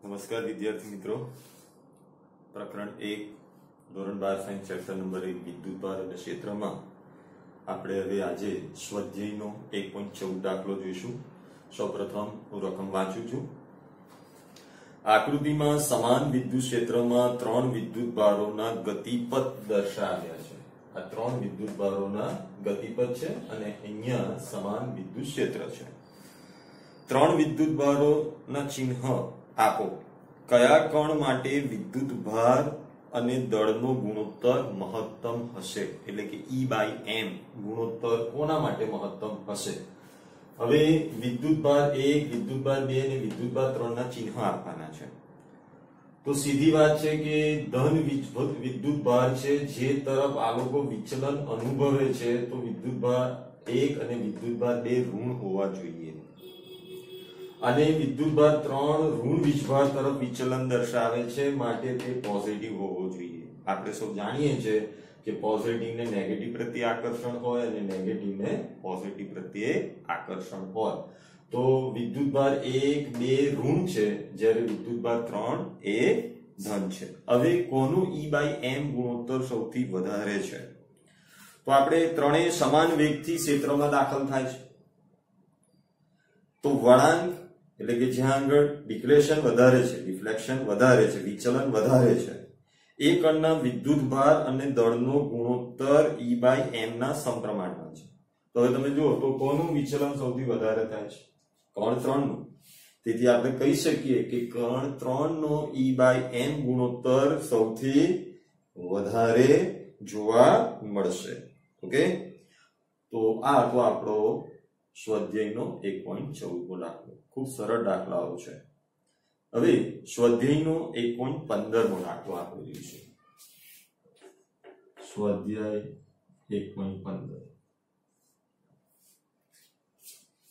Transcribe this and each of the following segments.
नमस्कार विद्यार्थी मित्रों, प्रकरण 1 ધોરણ 12 સાયન્સ ચેપ્ટર નંબર 1 વિદ્યુત ભાર અને ક્ષેત્રમાં આપણે હવે આજે સ્વાધ્યાયનો 1.14 દાખલો જોઈશું। સૌપ્રથમ હું રકમ વાંચું છું। આકૃતિમાં સમાન વિદ્યુત ક્ષેત્રમાં ત્રણ વિદ્યુત ભારોના ગતિપથ દર્શાવ્યા છે। આ ત્રણ વિદ્યુત ભારોના ગતિપથ છે અને અહીંયા સમાન વિદ્યુત ક્ષેત્ર છે। ત્રણ વિદ્યુત ભારોના ચિહ્ન આપો। કયા કણ માટે વિદ્યુત ભાર અને દળનો ગુણોત્તર મહત્તમ હશે, એટલે કે E/m ગુણોત્તર કોના માટે મહત્તમ હશે। હવે વિદ્યુત ભાર 1, વિદ્યુત ભાર 2 અને વિદ્યુત ભાર 3 ના ચિહ્ન આપવાના છે। તો સીધી વાત છે કે ધન વિદ્યુત ભાર છે જે તરફ આ લોકો વિચલન અનુભવે છે, તો વિદ્યુત ભાર 1 અને વિદ્યુત ભાર 2 ઋણ હોવા જોઈએ અને વિદ્યુત ભાર 3 ઋણ વીજભાર તરફ વિચલન દર્શાવે છે, માટે તે પોઝિટિવ હોવો જોઈએ। આપણે સૌ જાણીએ છીએ કે પોઝિટિવ ને નેગેટિવ પ્રત્યે આકર્ષણ હોય અને નેગેટિવ ને પોઝિટિવ પ્રત્યે આકર્ષણ હોય। તો વિદ્યુત ભાર 1, 2 ઋણ છે, જ્યારે વિદ્યુત ભાર 3 એ ધન છે। હવે કોનું E/m ગુણોત્તર સૌથી વધારે છે? તો આપણે ત્રણેય સમાન વેગથી ક્ષેત્રમાં દાખલ થાય છે, તો વળાંક એટલે કે જ્યાં આગળ ડિફ્લેક્શન વધારે છે, ડિફ્લેક્શન વધારે છે, વિચલન વધારે છે, એ કણના વિદ્યુત ભાર અને દળનો ગુણોત્તર E/m ના સમપ્રમાણમાં છે। તો હવે તમે જુઓ તો કોનું વિચલન સૌથી વધારે થાય છે? કણ 3 નું। તેથી આપણે કહી શકીએ કે કણ 3 નો E/m ગુણોત્તર સૌથી વધારે જોવા મળશે। ઓકે, તો આ તો આપણો સ્વાધ્યાયનો 1.14 દાખલો। ખૂબ સરળ દાખલાઓ છે। હવે સ્વાધ્યાયનો 1.15 દાખલો આપણે જોઈશું। સ્વાધ્યાય 1.15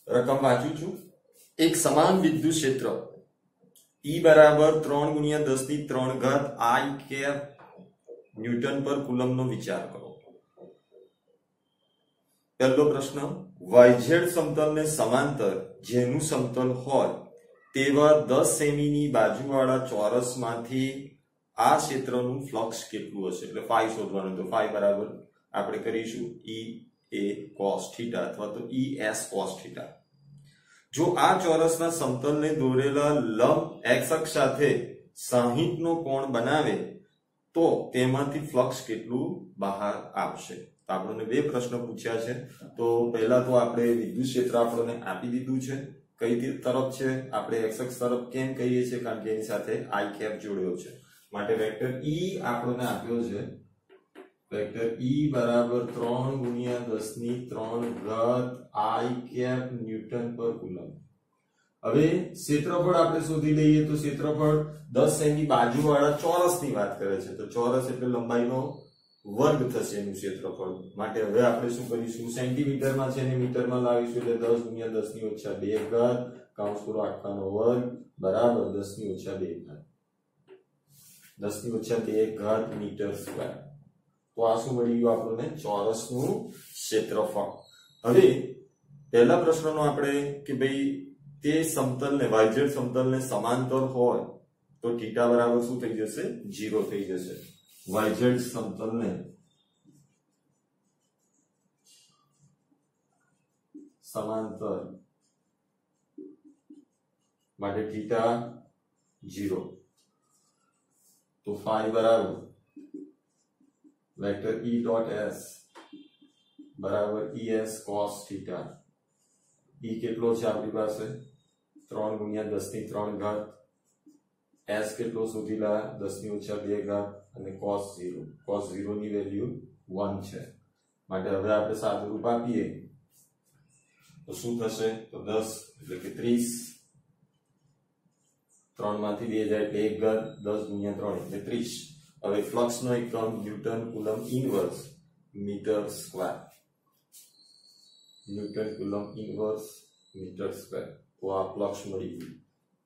રકમ વાંચું છું। એક સમાન વિદ્યુત ક્ષેત્ર E બરાબર 3 × 10⁻³ I ન્યૂટન પર કુલમ્બનો વિચાર કરો। પહેલો પ્રશ્ન, YZ સમતલને સમાંતર જેનું સમતલ હોય તેવા 10 સેમીની બાજુવાળા ચોરસમાંથી આ ક્ષેત્રનું ફ્લક્સ કેટલું હશે? એટલે phi શોધવાનું। તો phi બરાબર આપણે કરીશું EA cos θ અથવા તો ES cos θ। જો આ ચોરસના સમતલને દોરેલા લંબ x અક્ષ સાથે 60 નો કોણ બનાવે તો તેમાંથી ફ્લક્સ કેટલું બહાર આવશે? આપણને બે પ્રશ્ન પૂછ્યા છે। તો પહેલા તો આપણે વિદ્યુત ક્ષેત્ર આપણને આપી દીધું છે, કઈ તરફ છે, આપણે x અક્ષ તરફ કેમ કહીએ છીએ? કારણ કે એની સાથે I કેપ જોડ્યો છે, માટે વેક્ટર E આપણને આપ્યો છે। વેક્ટર E બરાબર 3 × 10⁻³ I કેપ ન્યૂટન પર કુલમ્બ। હવે ક્ષેત્રફળ આપણે શોધી લઈએ। તો ક્ષેત્રફળ 10 સેમી બાજુવાળા ચોરસની વાત કરે છે, તો ચોરસ એટલે લંબાઈનો વર્ગ થશે એનું ક્ષેત્રફળ। માટે હવે આપણે શું કરીશું? સેન્ટીમીટરમાં છે ને મીટરમાં લાવીશું, એટલે 10 × 10⁻²² કૌંસ પૂરો આખાનો વર્ગ બરાબર 10⁻²², 10⁻²² મીટર સ્ક્વેર। તો આ શું મળી ગયું આપણને? ચોરસનું ક્ષેત્રફળ। હવે પહેલા પ્રશ્નનો આપણે કે ભાઈ તે સમતલને YZ સમતલને સમાંતર હોય તો θ બરાબર શું થઈ જશે? 0 થઈ જશે। YZ સમતલને સમાંતર માટે θ 0, તો phi બરાબર વેક્ટર E.S બરાબર ES cos θ। E કેટલો છે આપણી પાસે? 3 × 10⁻³ S કેટલો શોધીલા? 10⁻²² અને cos 0 ની વેલ્યુ 1 છે, માટે હવે આપણે સાદુરૂપ આપીએ તો શું થશે? તો 10 એટલે કે 30, 3 માંથી 2 જાય એટલે 1 ઘાત, 10 × 3 એટલે 30। હવે ફ્લક્સનો એકમ newton coulomb inverse metre square, newton coulomb inverse metre square. તો આ ફ્લક્સ મળી ગયું।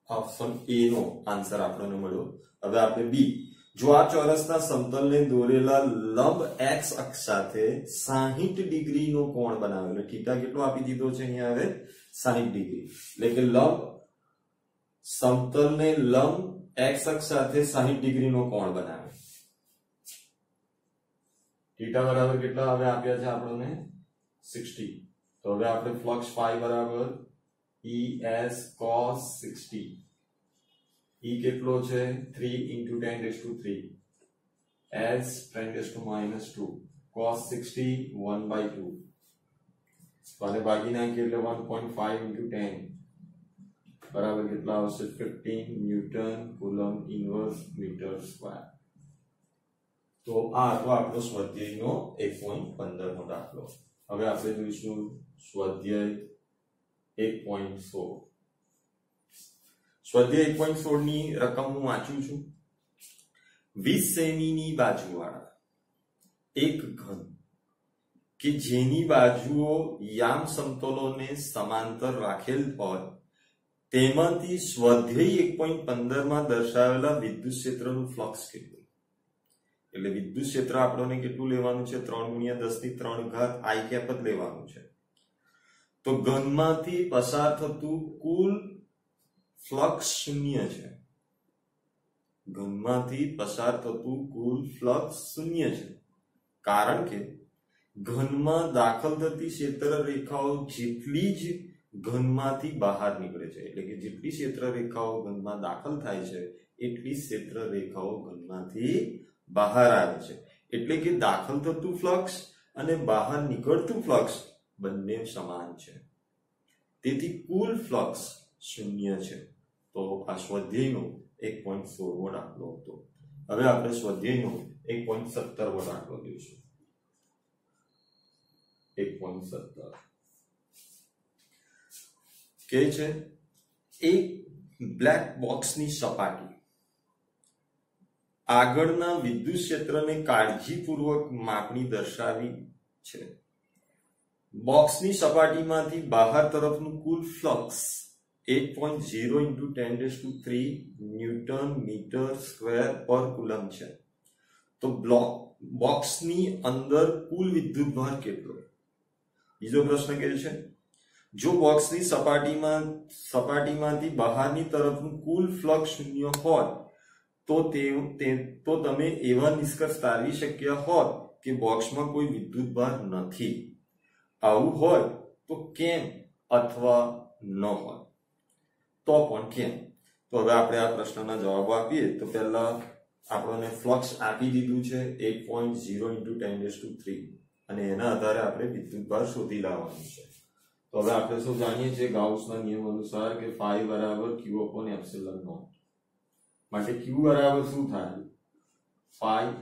ઓપ્શન A નો આન્સર આપણને મળ્યો। હવે આપણે બી, જો આ ચોરસના સમતલને દોરેલા લંબ x અક્ષ સાથે 60 ડિગ્રીનો કોણ બનાવે, એટલે θ કેટલો આપી દીધો છે અહીંયા? હવે 60 ડિગ્રી, એટલે કે લંબ સમતલને લંબ x અક્ષ સાથે 60 ડિગ્રીનો કોણ બનાવે। થીટા બરાબર કેટલા હવે આપ્યા છે આપણને 60। તો હવે આપણે ફ્લક્સ phi બરાબર es cos 60 e કેટલો છે 3 * 10⁻³ s 10⁻² cos 60 1/2 તો આને ભાગી નાખીએ એટલે 1.5 * 10 બરાબર કેટલા આવશે 15 newton coulomb inverse metre square. તો આ હતો આપણો સ્વાધ્યાયનો 1.15 નો દાખલો। હવે આપણે જોઈશું સ્વાધ્યાય 1.16। સ્વાધ્યાય 1.16 ની રકમ હું વાંચું છું। 20 સેમીની બાજુવાળા એક ઘન કે જેની બાજુઓ યામ સમતલોને સમાંતર રાખેલ હોય તેમાંથી સ્વાધ્યાય 1.15 માં દર્શાવેલા વિદ્યુત ક્ષેત્રનું ફ્લક્સ કેટલું। એટલે વિદ્યુત ક્ષેત્ર આપણને કેટલું લેવાનું છે 3 × 10⁻³ i કેપ જ લેવાનું છે। તો ઘનમાંથી પસાર થતું કુલ ફ્લક્સ શૂન્ય છે। ઘનમાંથી પસાર થતું કુલ ફ્લક્સ શૂન્ય છે કારણ કે ઘનમાં દાખલ થતી ક્ષેત્ર રેખાઓ જેટલી જ ઘનમાંથી બહાર નીકળે છે। એટલે કે જેટલી ક્ષેત્ર રેખાઓ ઘનમાં દાખલ થાય છે એટલી ક્ષેત્ર રેખાઓ ઘનમાંથી બહાર આવે છે। એટલે કે દાખલ થતું ફ્લક્સ અને બહાર નીકળતું ફ્લક્સ બંને સમાન છે તેથી કુલ ફ્લક્સ શૂન્ય છે। તો આ સ્વાધ્યાયનો 1.16 મો દાખલો હતો। હવે આપણે સ્વાધ્યાયનો 1.17 મો દાખલો જોઈશું। 1.17 કે છે એક બ્લેક બોક્સની સપાટી આગળના વિદ્યુત ક્ષેત્રને કાળજીપૂર્વક માપણી દર્શાવી છે। બોક્સની સપાટીમાંથી બહાર તરફનું કુલ ફ્લક્સ 8.0 × 10⁻³ ન્યૂટન મીટર સ્ક્વેર પર કુલમ છે। તો બોક્સની અંદર કુલ વિદ્યુતભાર કેટલો। બીજો પ્રશ્ન કહે છે જો બોક્સની સપાટીમાંથી બહારની તરફનું કુલ ફ્લક્સ શૂન્ય હોય તો તમે એવા નિષ્કર્ષ તારવી શક્યા હોત કે બોક્સમાં કોઈ વિદ્યુતભાર નથી। આવું હોય તો કેમ અથવા ન હોય તો પણ કેમ। તો હવે આપણે આ પ્રશ્નના જવાબ આપીએ તો પહેલા આપણને ફ્લક્સ આપી દીધું છે 8.0 × 10⁻³ અને એના આધારે આપણે વિદ્યુતભાર શોધી લાવવાનું છે। તો હવે આપણે શું જાણીએ છીએ ગાઉસના નિયમ અનુસાર કે phi બરાબર q/ε0 માટે q બરાબર શું થાય phi ×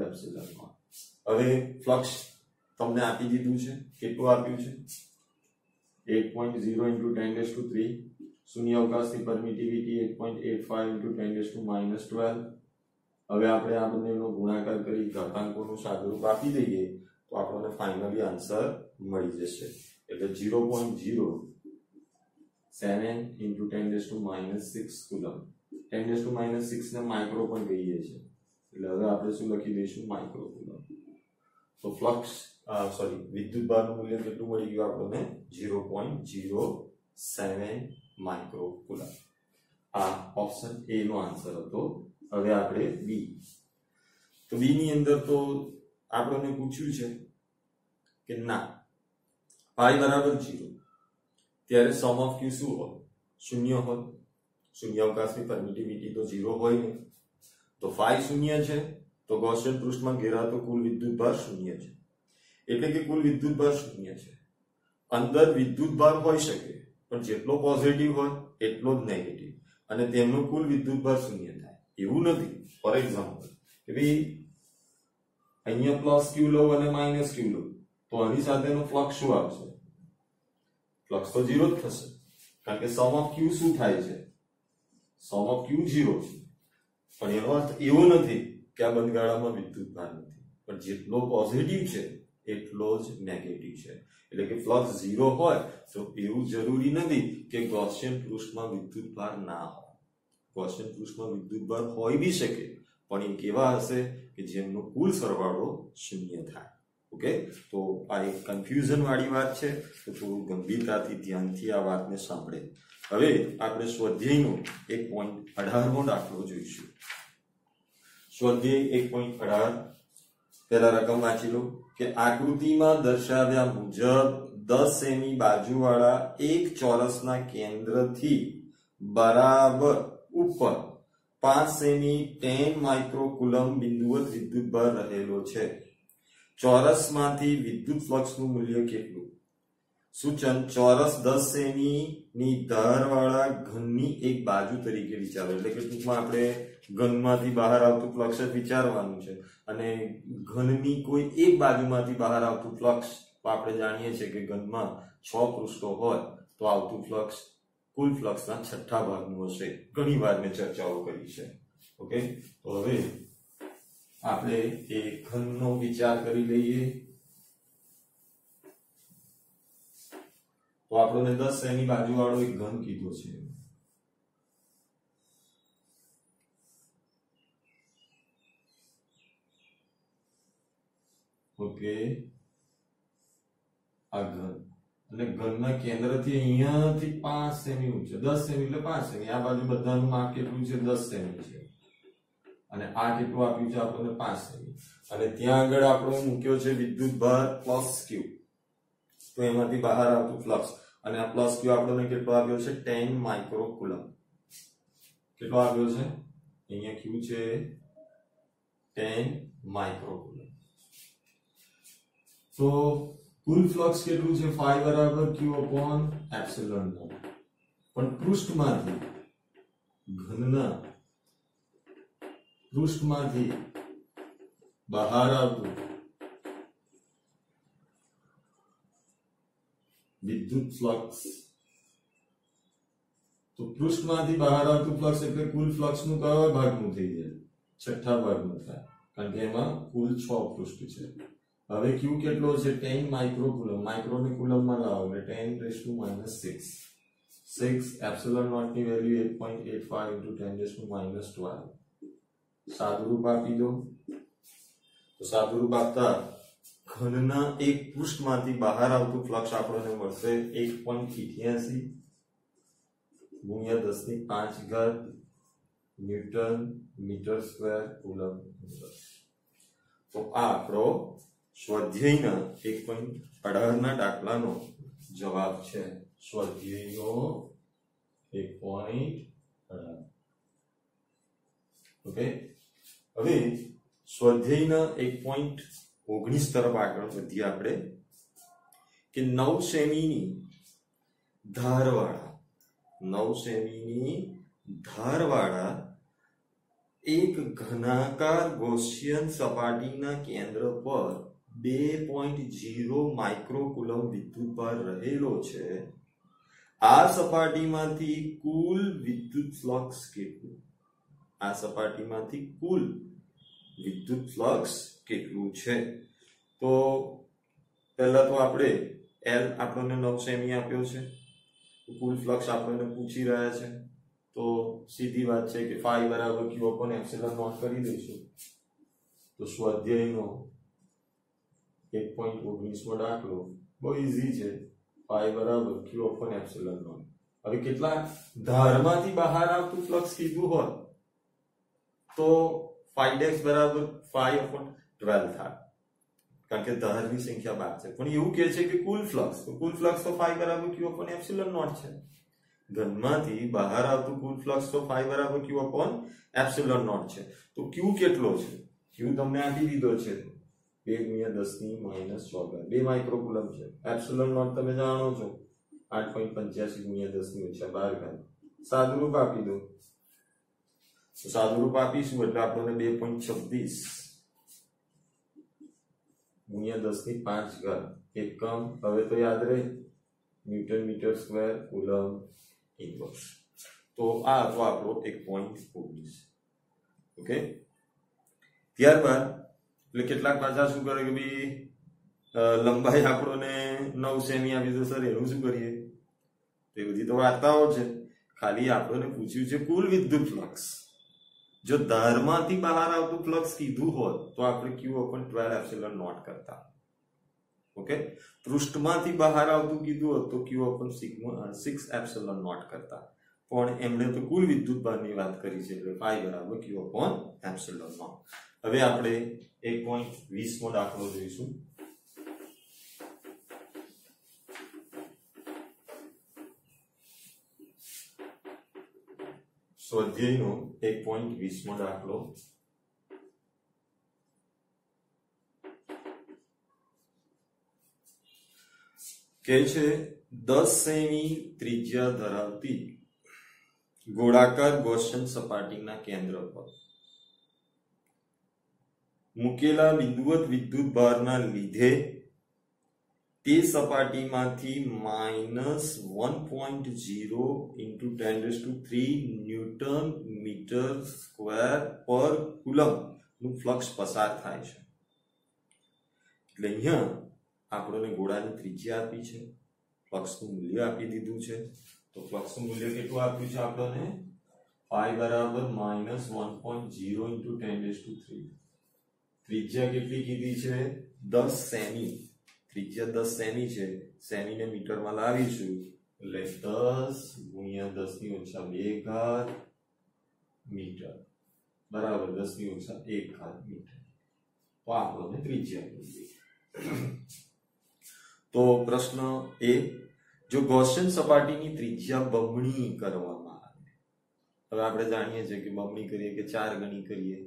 ε0। હવે ફ્લક્સ તમને આપી દીધું છે કેટલું આપ્યું છે 8.0 × 10⁻³ શૂન્ય અવકાશની પરમિટિવિટી 8.85 × 10⁻12। હવે આપણે આ બંનેનો ગુણાકાર કરી ઘાતાંકોનું સાદુરૂપ આપી દઈએ તો આપણને ફાઇનલી આન્સર મળી જશે। એટલે 0.07 × 10⁻6 કુલમ 10⁻6 ને માઇક્રો પણ કહીએ છીએ એટલે હવે આપણે શું લખી દઈશું માઇક્રો કુલમ। તો ફ્લક્સ વિદ્યુતભારનું મૂલ્ય કેટલું મળી ગયું આપણને 0.07 માઇક્રો કુલમ। આ ઓપ્શન એ નો આન્સર હતો। હવે આપણે બી તો બી ની અંદર તો આપણને પૂછ્યું છે કે ના phi બરાબર 0 ત્યારે સમ ઓફ q શું હોય શૂન્ય હોય। શૂન્ય અવકાશની પરમિટિવિટી તો 0 હોય નહીં તો phi શૂન્ય છે તો ગૌસિયન પૃષ્ઠમાં ઘેરાતો કુલ વિદ્યુતભાર શૂન્ય છે એટલે કે કુલ વિદ્યુતભાર શૂન્ય છે। અંદર વિદ્યુતભાર હોઈ શકે પણ જેટલો પોઝિટિવ હોય એટલો જ નેગેટિવ અને તેમનો કુલ વિદ્યુતભાર શૂન્ય થાય એવું નથી। ફોર એક્ઝામ્પલ કે ભાઈ અહીંયા પ્લસ q લો અને માઈનસ q લો તો આની સાથેનો ફ્લક્સ શું આવશે ફ્લક્સ તો 0 જ થશે કારણ કે સમ ઓફ q શું થાય છે સમ ઓફ q 0 છે પણ એનો અર્થ એવો નથી કે આ બંધગાળામાં વિદ્યુતભાર નથી પણ જેટલો પોઝિટિવ છે એટલો જ નેગેટિવ છે। એટલે કે ફ્લક્સ 0 હોય તો એવું જરૂરી નથી કે ગૌસિયન પૃષ્ઠમાં વિદ્યુતભાર ના હોય। ગૌસિયન પૃષ્ઠમાં વિદ્યુતભાર હોઈ બી શકે પણ એ કેવા હશે કે જેમનો કુલ સરવાળો શૂન્ય થાય। ઓકે તો આ એક કન્ફ્યુઝન વાળી વાત છે તો થોડું ગંભીરતાથી ધ્યાનથી આ વાતને સાંભળે। હવે આપણે સ્વાધ્યાયનો 1.18મો દાખલો જોઈશું. સ્વાધ્યાય 1.18 પહેલા રકમ વાંચી લો કે આકૃતિમાં દર્શાવ્યા મુજબ 10 સેમી બાજુવાળા એક ચોરસના કેન્દ્રથી બરાબર ઉપર 5 સેમી 10 માઇક્રોકુલમ બિંદુવત વિદ્યુતભાર રહેલો છે. ચોરસમાંથી વિદ્યુત ફ્લક્સનું મૂલ્ય કેટલું? સૂચન ચોરસ 10 સેમી ની ધારવાળા ઘનની એક બાજુ તરીકે વિચારો. એટલે કે ટૂંકમાં આપણે ઘનમાંથી બહાર આવતું ફ્લક્સ જ વિચારવાનું છે અને ઘનની કોઈ એક બાજુમાંથી બહાર આવતું ફ્લક્સ આપણે જાણીએ છીએ કે ઘનમાં 6 પૃષ્ઠો હોય તો આવતું ફ્લક્સ કુલ ફ્લક્સના છઠ્ઠા ભાગનું હશે. ઘણી વાર મેં ચર્ચાઓ કરી છે. ઓકે, તો હવે આપણે એ ઘનનો વિચાર કરી લઈએ. તો આપણને 10 સેમી બાજુવાળો એક ઘન કીધો છે. ઓકે, આ ઘન અને ઘનના કેન્દ્રથી અહીંયાથી 5 સેમી ઊંચો, 10 સેમી એટલે 5 સેમી. આ બાજુ બધાનું માપ કેટલું છે? 10 સેમી છે. અને આ કેટલું આપ્યું છે આપણને? 5 સેમી. અને ત્યાં આગળ આપણો મૂક્યો છે વિદ્યુતભાર પ્લસ ક્યુ. તો એમાંથી બહાર આવતું ફ્લક્સ અને આ પ્લસ ક્યુ આપણને કેટલો આપ્યો છે? 10 માઇક્રોકુલમ. કેટલો આપ્યો છે? અહીંયા ક્યુ છે 10 માઇક્રોકુલમ. તો કુલ ફ્લક્સ કેટલું છે? phi બરાબર q upon epsilon naught. પણ પૃષ્ઠમાંથી ઘનના પૃષ્ઠમાંથી બહાર આવતું વિદ્યુત ફ્લક્સ, તો પૃષ્ઠમાંથી બહાર આવતું ફ્લક્સ એટલે કુલ ફ્લક્સ નું કયા ભાગનું થઈ જાય? છઠ્ઠા ભાગનું થાય, કારણ કે એમાં કુલ 6 પૃષ્ઠ છે. હવે q કેટલો છે? 10 માઇક્રોકુલમ. માઇક્રોને કુલમમાં લાવો એટલે 10⁻⁶. 6 એપ્સિલોન નોટ ની વેલ્યુ 8.85 × 10⁻12. સાદુરૂપ આપી દો. તો સાદુરૂપ આપતા ઘનના એક પૃષ્ઠમાંથી બહાર આવતું ફ્લક્સ આપણને મળશે 1.88 × 10⁵ ન્યૂટન મીટર સ્ક્વેર કુલમ. તો આ આપણો સ્વાધ્યાયના 1.18 ના દાખલાનો જવાબ છે. સ્વાધ્યાયનો 1.18. ઓકે, હવે સ્વાધ્યાયના 1.19 તરફ આગળ વધીએ આપણે કે 9 સેમીની ધારવાળા એક ઘનાકાર ગૌસિયન સપાટીના કેન્દ્ર પર 2.0 માઇક્રોકુલમ વિદ્યુતભાર રહેલો છે. આ સપાટીમાંથી કુલ વિદ્યુત ફ્લક્સ કેટલું? આ સપાટીમાંથી કુલ વિદ્યુત ફ્લક્સ કેટલું છે? તો પહેલા તો આપણે L આપણને 9 સેમી આપ્યો છે. કુલ ફ્લક્સ આપણને પૂછી રહ્યા છે. તો સીધી વાત છે કે phi બરાબર q upon epsilon naught કરી દઈશું. તો સ્વાધ્યાયનો 1.19મો દાખલો બહુ ઈઝી છે. phi બરાબર q upon epsilon naught. હવે કેટલા ધારમાંથી બહાર આવતું ફ્લક્સ કીધું હોય તો phi dash બરાબર 5 upon 12 થાય, કારણ કે ધારની સંખ્યા 12 છે. પણ એવું કહે છે કે કુલ ફ્લક્સ, તો કુલ ફ્લક્સ તો phi બરાબર q upon epsilon naught છે. ઘનમાંથી બહાર આવતું કુલ ફ્લક્સ તો phi બરાબર q upon epsilon naught છે. તો q કેટલો છે? q તમને આપી દીધો છે 2 × 10⁻14, 2 માઇક્રોકુલમ છે. એપ્સિલોન નોટ તમે જાણો છો 8.85 × 10⁻12. સાદુરૂપ આપી દો. તો સાદુરૂપ આપીશું એટલે આપણને 2.26 × 10⁵ એકમ. હવે તો યાદ રહે newton metre square coulomb inverse. તો આ તો આપણો 1.19. ઓકે, ત્યારબાદ એટલે કેટલાક પાછા શું કરે કે ભાઈ લંબાઈ આપણને 9 સેમી આપી તો સર એનું શું કરીએ? એ બધી તો વાર્તાઓ છે. ખાલી આપણને પૂછ્યું છે કુલ વિદ્યુત ફ્લક્સ. જો ધારમાંથી બહાર આવતું ફ્લક્સ કીધું હોત તો આપણે q upon 12 એપ્સિલોન નોટ કરતા. ઓકે, પૃષ્ઠમાંથી બહાર આવતું કીધું હોત તો Q upon sigma 6 epsilon naught કરતા, પણ એમણે તો કુલ વિદ્યુત ભારની વાત કરી છે એટલે phi બરાબર Q upon એપ્સિલોન નોટ. હવે આપણે 1.20 મો દાખલો જોઈશું. સ્વાધ્યાયનો 1.20 મો દાખલો. કે છે 10 સેમી ત્રિજ્યા ધરાવતી ગોળાકાર ગૌસિયન સપાટીના કેન્દ્ર પર મૂકેલા બિંદુવત વિદ્યુત ભારના લીધે તે સપાટીમાંથી -1.0 × 10³ ન્યૂટન મીટર સ્ક્વેર પર કુલમ નું ફ્લક્સ પસાર થાય છે. એટલે અહીંયા આપણને ગોળાની ત્રિજ્યા આપી છે, ફ્લક્સનું મૂલ્ય આપી દીધું છે. તો ફ્લક્સનું મૂલ્ય કેટલું આપ્યું છે આપણને? phi બરાબર -1.0 × 10³ ત્રિજ્યા કેટલી કીધી છે? 10 સેમી. ત્રિજ્યા 10 સેમી છે, સેમીને મીટરમાં લાવીશું એટલે 10 × 10⁻²² મીટર બરાબર 10⁻² મીટર. તો આપણને ત્રિજ્યા મળી. તો પ્રશ્ન એ, જો ગૌસિયન સપાટીની ત્રિજ્યા બમણી કરવામાં આવે, હવે આપણે જાણીએ છીએ કે બમણી કરીએ કે 4 ગણી કરીએ,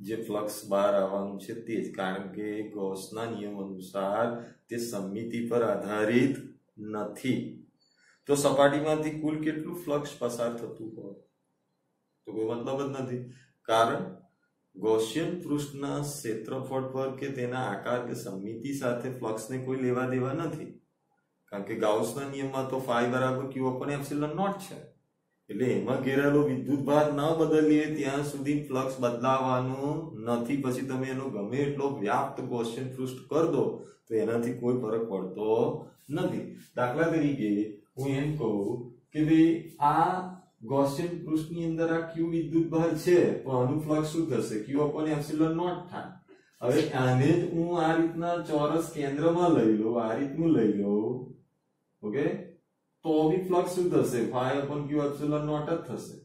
જે ફ્લક્સ બહાર આવવાનું છે તે જ, કારણ કે ગૌસના નિયમ અનુસાર તે સમમિતિ પર આધારિત નથી. તો સપાટીમાંથી કુલ કેટલું ફ્લક્સ પસાર થતું હોય તો કોઈ મતલબ જ નથી, કારણ ગૌસિયન પૃષ્ઠના ક્ષેત્રફળ પર કે તેના આકાર કે સમમિતિ સાથે ફ્લક્સને કોઈ લેવા દેવા નથી, કારણ કે ગાઉસના નિયમમાં તો phi બરાબર Q upon એપ્સિલોન નોટ છે. એટલે એમાં ઘેરાયેલો વિદ્યુત ભાર ન બદલીએ ત્યાં સુધી ફ્લક્સ બદલાવાનું નથી. પછી તમે એનો ગમે એટલો વ્યાપ્ત ગૌસિયન પૃષ્ઠ કરી દો તો એનાથી કોઈ ફરક પડતો નથી. દાખલા તરીકે હું એમ કહું કે ભાઈ આ ગૌસિયન પૃષ્ઠની અંદર આ Q વિદ્યુત ભાર છે, તો આનું ફ્લક્સ શું થશે? Q upon એપ્સિલોન નોટ થાય. હવે આને જ હું આ રીતના ચોરસ કેન્દ્રમાં લઈ લઉં, આ રીતનું લઈ લઉં, ઓકે, તો બી ફ્લક્સ શું થશે? phi upon Q epsilon naught જ થશે.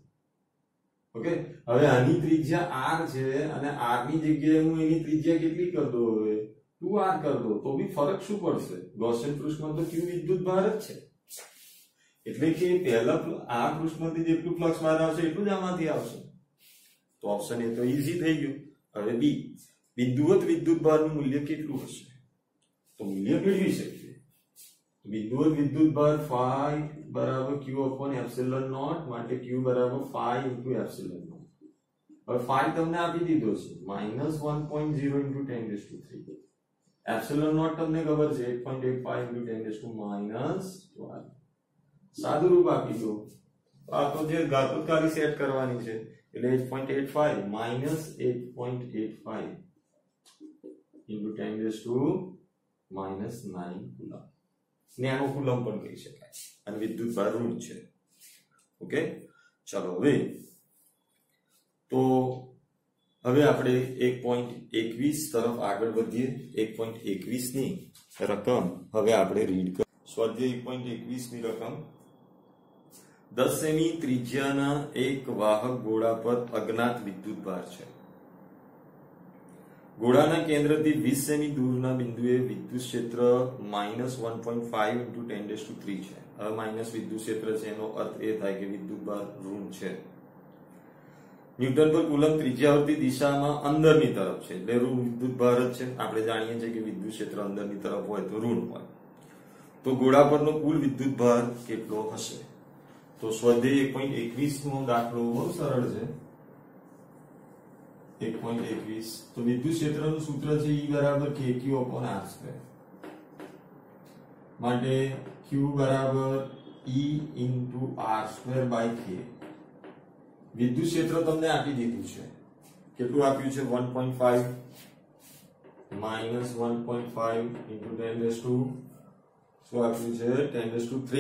ઓકે, હવે આની ત્રિજ્યા r છે અને r ની જગ્યાએ હું એની ત્રિજ્યા કેટલી કરી દઉં? હવે 2r કરી દઉં, તો બી ફરક શું પડશે? ગૌસિયન પૃષ્ઠમાં તો Q વિદ્યુત ભાર જ છે, એટલે કે પહેલા આ પૃષ્ઠમાંથી જેટલું ફ્લક્સ બહાર આવશે એટલું જ આમાંથી આવશે. તો ઓપ્શન એ તો ઈઝી થઈ ગયું. હવે બી, બિંદુવત વિદ્યુત ભારનું મૂલ્ય કેટલું હશે? તો મૂલ્ય મેળવી શકીએ. બિંદુવત વિદ્યુત ભાર phi બરાબર Q upon એપ્સિલોન નોટ, માટે Q બરાબર phi × એપ્સિલોન નોટ. હવે phi તમને આપી દીધો છે -1.0 × 10³ એપ્સિલોન નોટ તમને ખબર છે 8.85 × 10⁻². સાદું રૂપ આપી દો, આ તો જે ઘાતાંકવાળી સેટ કરવાની છે એટલે 8.85 -8.85 × 10⁻৯ કુલમ. નેનો કુલમ પણ કહી શકાય અને વિદ્યુત ભાર ઋણ છે. ઓકે, ચલો હવે આપણે 1.21 તરફ આગળ વધીએ. 1.21 ની રકમ હવે આપણે રીડ કરીએ. સ્વાધ્યાય 1.21 ની રકમ, 10 સેમી ત્રિજ્યાના એક વાહક ગોળા પર અજ્ઞાત વિદ્યુત ભાર છે. ગોળાના કેન્દ્રથી 20 સેમી દૂરના બિંદુએ વિદ્યુત ક્ષેત્ર -1.5 × 10³ છે. હવે માઇનસ વિદ્યુત ક્ષેત્ર છે એનો અર્થ એ થાય કે વિદ્યુત ભાર ઋણ છે. ન્યૂટન પર કુલમ ત્રિજ્યાવર્તી દિશામાં અંદરની તરફ છે એટલે ઋણ વિદ્યુત ભાર જ છે. આપણે જાણીએ છીએ કે વિદ્યુત ક્ષેત્ર અંદરની તરફ હોય તો ઋણ હોય. તો ગોળા પરનો કુલ વિદ્યુત ભાર કેટલો હશે? તો સ્વાધ્યાય 1.21 નો દાખલો બહુ સરળ છે. 1.21 તો વિદ્યુત ક્ષેત્રનું સૂત્ર છે E બરાબર kq upon r², માટે q બરાબર E × r²/k. વિદ્યુત ક્ષેત્ર તમને આપી દીધું છે, કેટલું આપ્યું છે? 1.5 -1.5 × 10⁻, શું આપ્યું છે? 10⁻3.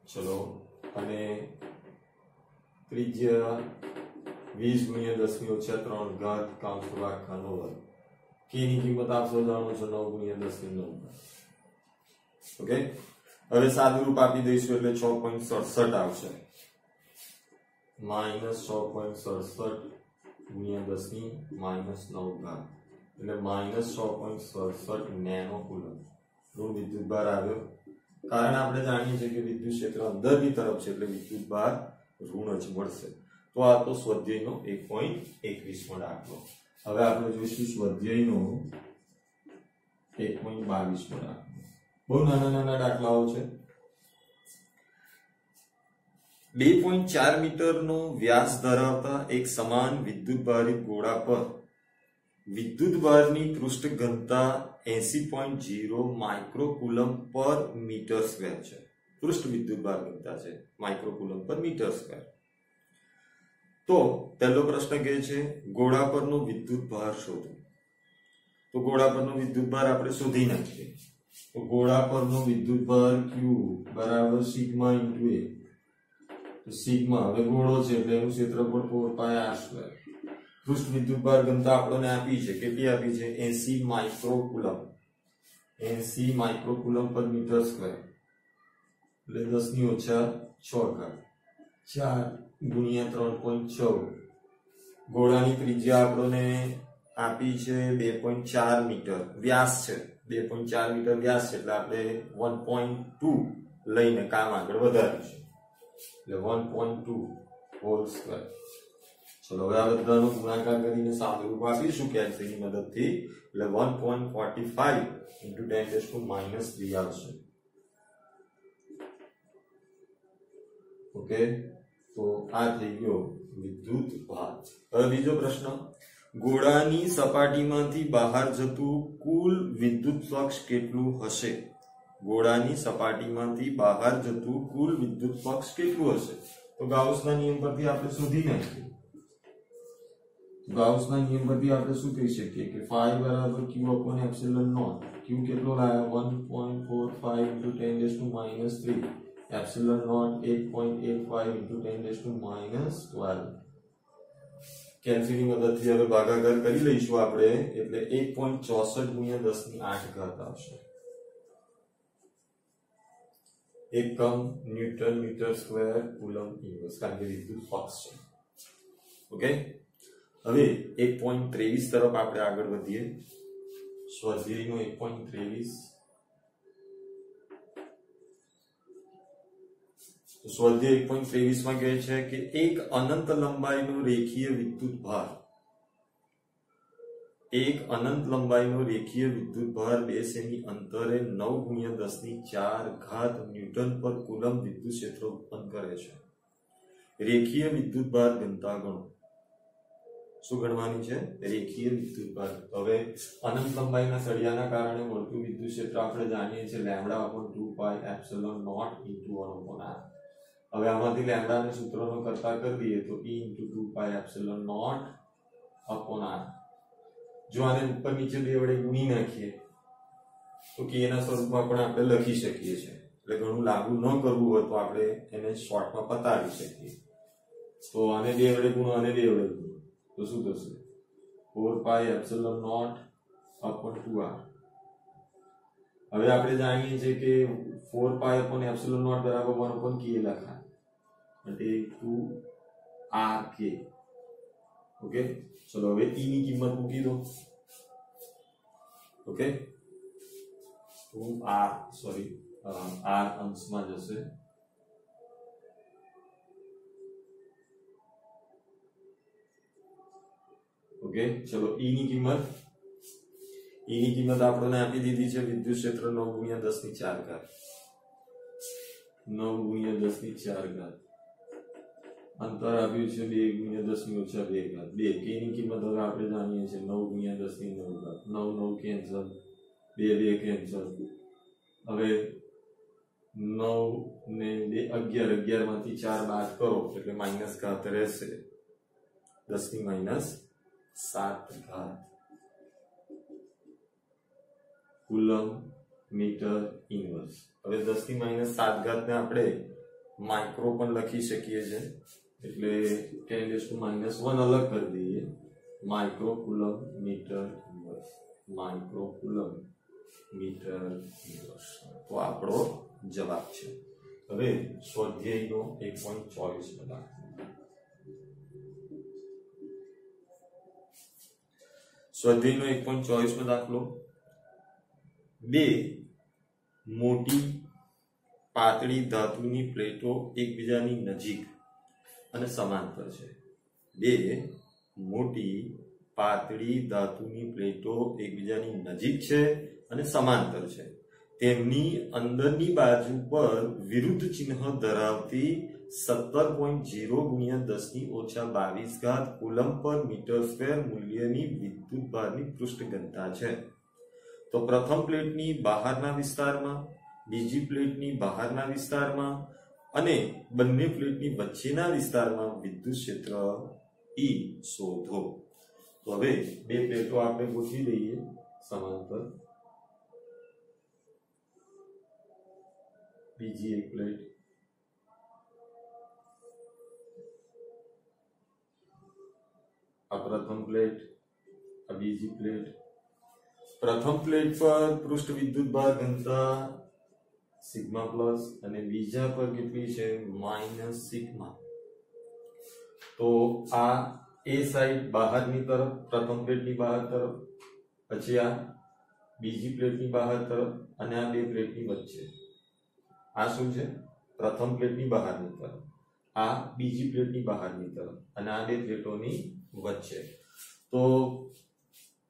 ચલો, અને ત્રિજ્યા 20 × 10⁻³ (2 × 10⁻³ k ની કિંમત આપશો જાણો છો 9 ગુણ્યા 10 ની 9 ઓકે હવે સાદું રૂપ આપી દઈશું એટલે 6.67 આવશે -6.67 ગુણ્યા 10 ની -9 ઘાત એટલે -6.67 નેનો કુલમ નું વિદ્યુત ભાર આવ્યો કારણ આપણે જાણીએ છીએ કે વિદ્યુત ક્ષેત્ર અંદરની તરફ છે એટલે વિદ્યુત ભાર ઋણ જ મળશે તો આ તો સ્વાધ્યાયનો 1.21 માં દાખલો હવે આપણે જોઈશું સ્વાધ્યાયનો 1.22 માં દાખલો બહુ નાના નાના દાખલાઓ છે 2.4 મીટરનો વ્યાસ ધરાવતા એક સમાન વિદ્યુત ભારિત ગોળા પર વિદ્યુત ભારની પૃષ્ઠ ઘનતા 80.0 માઇક્રોકુલમ પર મીટર સ્ક્વેર છે પૃષ્ઠ વિદ્યુત ભાર ઘનતા છે માઇક્રોકુલમ પર મીટર સ્ક્વેર તો પહેલો પ્રશ્ન કહે છે ગોળા પરનો વિદ્યુત ભાર શોધો તો ગોળા પરનો વિદ્યુત ભાર આપણે શોધી નાખીએ તો ગોળા પરનો વિદ્યુત ભાર q બરાબર સિગ્મા ઇન્ટુ a તો સિગ્મા હવે ગોળો છે એટલે એનું ક્ષેત્રફળ 4πr² પૃષ્ઠ વિદ્યુત ભાર ઘનતા આપણને આપી છે કેટલી આપી છે 80 માઇક્રોકુલમ પર મીટર સ્ક્વેર એટલે 10 ની ઓછા 6 ઘાત 4 ગુણ્યા 3.14 ગોળાની ત્રિજ્યા આપણને આપી છે 2.4 મીટર વ્યાસ છે 2.4 મીટર વ્યાસ છે એટલે આપણે 1.2 લઈને કામ આગળ વધારીશું એટલે 1.2 હોલ સ્ક્વેર ચલો હવે આ બધાનો ગુણાકાર કરીને સાદુરૂપ આપીશું કેલ્સીની મદદથી એટલે 1.45 into 10⁻³ આવશે ઓકે તો આ થઈ ગયો વિદ્યુત ભાર હવે બીજો પ્રશ્ન ગોળાની સપાટીમાંથી બહાર જતું કુલ વિદ્યુત ફ્લક્સ કેટલું હશે ગોળાની સપાટીમાંથી બહાર જતું કુલ વિદ્યુત ફ્લક્સ કેટલું હશે તો ગાઉસના નિયમ પરથી આપણે શોધી નાખીએ ગાઉસના નિયમ પરથી આપણે શું કહી શકીએ કે phi બરાબર q upon epsilon naught q કેટલો લાવ્યો 1.45 into 10⁻³ epsilon naught 8.85 into 10⁻12 કેલ્સીની મદદથી હવે ભાગાકાર કરી લઈશું આપણે એટલે 1.64 ગુણ્યા 10 ની 8 ઘાત આવશે એકમ newton metre square coulomb inverse કારણ કે વિદ્યુત ફ્લક્સ છે ઓકે હવે 1.23 તરફ આપણે આગળ વધીએ સ્વાધ્યાયનો 1.23 સ્વાધ્યાય 1.23 માં કહે છે કે એક અનંત લંબાઈનો રેખીય વિદ્યુત ભાર બે સેમી અંતરે 9 ગુણ્યા 10 ની 4 ઘાત ન્યૂટન પર કુલમ વિદ્યુત ક્ષેત્ર ઉત્પન્ન કરે છે રેખીય વિદ્યુત ભાર ઘનતા ગણો શું ગણવાની છે રેખીય વિદ્યુત ભાર હવે અનંત લંબાઈના સળિયાના કારણે મળતું વિદ્યુત ક્ષેત્ર આપણે જાણીએ છીએ λ/2πε0 into 1/r હવે આમાંથી લેમ્ડાના સૂત્રનો કરતા કરી દઈએ તો E into 2πε0/r જો આને ઉપર નીચે બે વડે ગુણી નાખીએ તો કે એના સ્વરૂપમાં પણ આપણે લખી શકીએ છીએ એટલે ઘણું લાગુ ન કરવું હોય તો આપણે એને શોર્ટમાં પતાવી શકીએ તો આને બે વડે ગુણો આને બે વડે ગુણો તો શું થશે 4πε0/2r હવે આપણે જાણીએ છીએ કે 4πε0 બરાબર 1/k લખાય એટલે 2rk ઓકે ચલો હવે e ની કિંમત મૂકી દો ઓકે 2r સોરી r અંશમાં જશે ઓકે ચલો e ની કિંમત આપણને આપી દીધી છે વિદ્યુત ક્ષેત્ર 9 ગુણ્યા 10 ની 4 ઘાત 9 ગુણ્યા 10 ની 4 ઘાત અંતર આપ્યું છે 2 ગુણ્યા 10 ની ઓછા 2 ઘાત 2 k ની કિંમત હવે આપણે જાણીએ છીએ 9 ગુણ્યા 10 ની 9 ઘાત 9 9 કેન્સલ 2 2 કેન્સલ હવે 9 ને 2 11 માંથી 4 બાદ કરો એટલે માઈનસ ઘાત રહેશે 10 ની -7 ઘાત કુલમ મીટર ઇન્વર્સ હવે 10 ની -7 ઘાત ને આપણે માઇક્રો પણ લખી શકીએ છીએ એટલે 10⁻⁻1 અલગ કરી દઈએ micro coulomb metre inverse microcoulomb metre દિવસ। તો આપણો જવાબ છે। હવે સ્વાધ્યાયનો 1.24 દાખલો। સ્વાધ્યાયનો 1.24 દાખલો, બે મોટી પાતળી ધાતુની પ્લેટો એકબીજાની નજીક અને સમાંતર છે। બે મોટી પાતળી ધાતુની પ્લેટો એકબીજાની નજીક છે અને સમાંતર છે। તેમની અંદરની બાજુ પર વિરુદ્ધ ચિહ્ન ધરાવતી 17.0 × 10⁻22 કુલમ પર મીટર સ્ક્વેર મૂલ્યની વિદ્યુત ભારની પૃષ્ઠ ઘનતા છે। તો પ્રથમ પ્લેટની બહારના વિસ્તારમાં, બીજી પ્લેટની બહારના વિસ્તારમાં અને બંને પ્લેટની વચ્ચેના વિસ્તારમાં વિદ્યુત ક્ષેત્ર E શોધો। તો હવે બે પ્લેટો આપણે ગોઠવી દઈએ સમાંતર, બીજી એક પ્લેટ, આ પ્રથમ પ્લેટ, આ બીજી પ્લેટ। પ્રથમ પ્લેટ પર પૃષ્ઠ વિદ્યુત ભાર ઘનતા સિગ્મા પ્લસ અને બીજા પર કેટલી છે માઇનસ સિગ્મા। તો આ એ સાઈડ બહારની તરફ, પ્રથમ પ્લેટની બહાર તરફ, પછી આ બીજી પ્લેટની બહાર તરફ અને આ બે પ્લેટની વચ્ચે। આ શું છે પ્રથમ પ્લેટની બહારની તરફ, આ બીજી પ્લેટની બહારની તરફ અને આ બે પ્લેટોની વચ્ચે। તો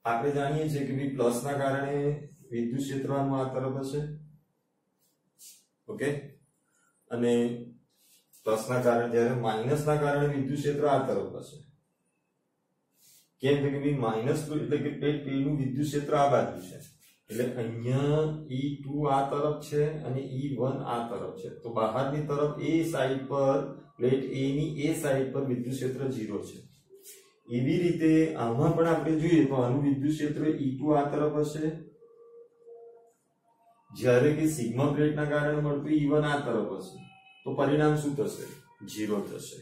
આપણે જાણીએ છીએ કે ભાઈ પ્લસના કારણે વિદ્યુત ક્ષેત્રનું આ તરફ હશે, ઓકે, અને પ્લસના કારણે જ્યારે માઇનસના કારણે વિદ્યુત ક્ષેત્ર આ તરફ હશે। કેમ કે ભાઈ માઇનસ એટલે કે પ્લેટ P નું વિદ્યુત ક્ષેત્ર આ બાજુ છે, એટલે અહીંયા E2 આ તરફ છે અને E1 આ તરફ છે। તો બહારની તરફ એ સાઈડ પર પ્લેટ A ની એ સાઈડ પર વિદ્યુત ક્ષેત્ર 0 છે। એવી રીતે આમાં પણ આપણે જોઈએ તો આનું વિદ્યુત ક્ષેત્ર E2 આ તરફ હશે, જ્યારે કે સિગ્મા પ્લેટના કારણે મળતું E1 આ તરફ હશે। તો પરિણામ શું થશે 0 થશે।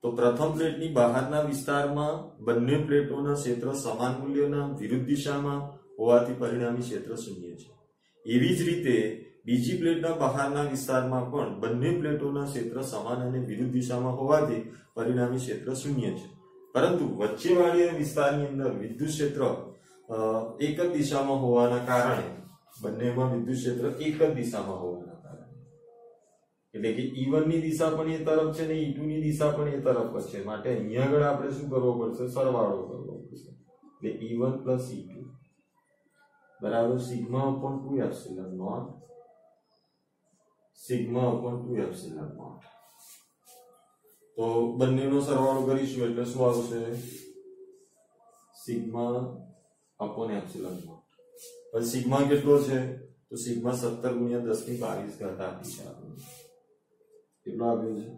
તો પ્રથમ પ્લેટની બહારના વિસ્તારમાં બંને પ્લેટોના ક્ષેત્ર સમાન મૂલ્યના વિરુદ્ધ દિશામાં હોવાથી પરિણામી ક્ષેત્ર 0 છે। એવી જ રીતે બીજી પ્લેટના બહારના વિસ્તારમાં પણ બંને પ્લેટોના ક્ષેત્ર સમાન અને વિરુદ્ધ દિશામાં હોવાથી પરિણામી ક્ષેત્ર 0 છે। પરંતુ વચ્ચેવાળી વિસ્તારની અંદર વિદ્યુત ક્ષેત્ર એક જ દિશામાં હોવાના કારણે બંનેમાં વિદ્યુત ક્ષેત્ર એક જ દિશામાં હોવાના કારણે, એટલે કે E1 ની દિશા પણ એ તરફ છે ને E2 ની દિશા પણ એ તરફ જ છે, માટે અહીંયા આગળ આપણે શું કરવો પડશે સરવાળો કરવો પડશે। એટલે E1 + E2 બરાબર σ/2ε0 σ/2ε0। તો બંનેનો સરવાળો કરીશું એટલે શું આવશે σ/ε0। પછી સિગ્મા કેટલો છે તો સિગ્મા 17 × 10⁻22 આપી છે આપણે, કેટલો આપ્યો છે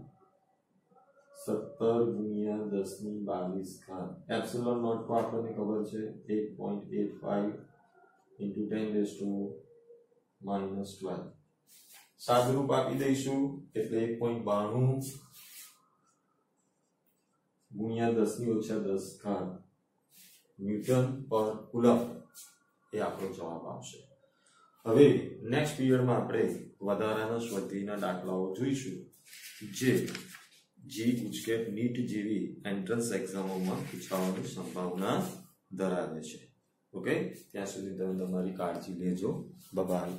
17 × 10⁻22। એપ્સિલોન નોટ તો આપણને ખબર છે 8.85 × 10⁻12। સાદુરૂપ આપી દઈશું એટલે 1.92 × 10⁻10 ન્યૂટન પર કુલમ એ આપણો જવાબ આવશે। હવે નેક્સ્ટ પીરિયડમાં આપણે વધારાના સ્વાધ્યાયના દાખલાઓ જોઈશું જે GUCAT NEET જેવી એન્ટ્રન્સ એક્ઝામોમાં પૂછાવાની સંભાવના ધરાવે છે। ઓકે, ત્યાં સુધી તમે તમારી કાળજી લેજો। Bye bye.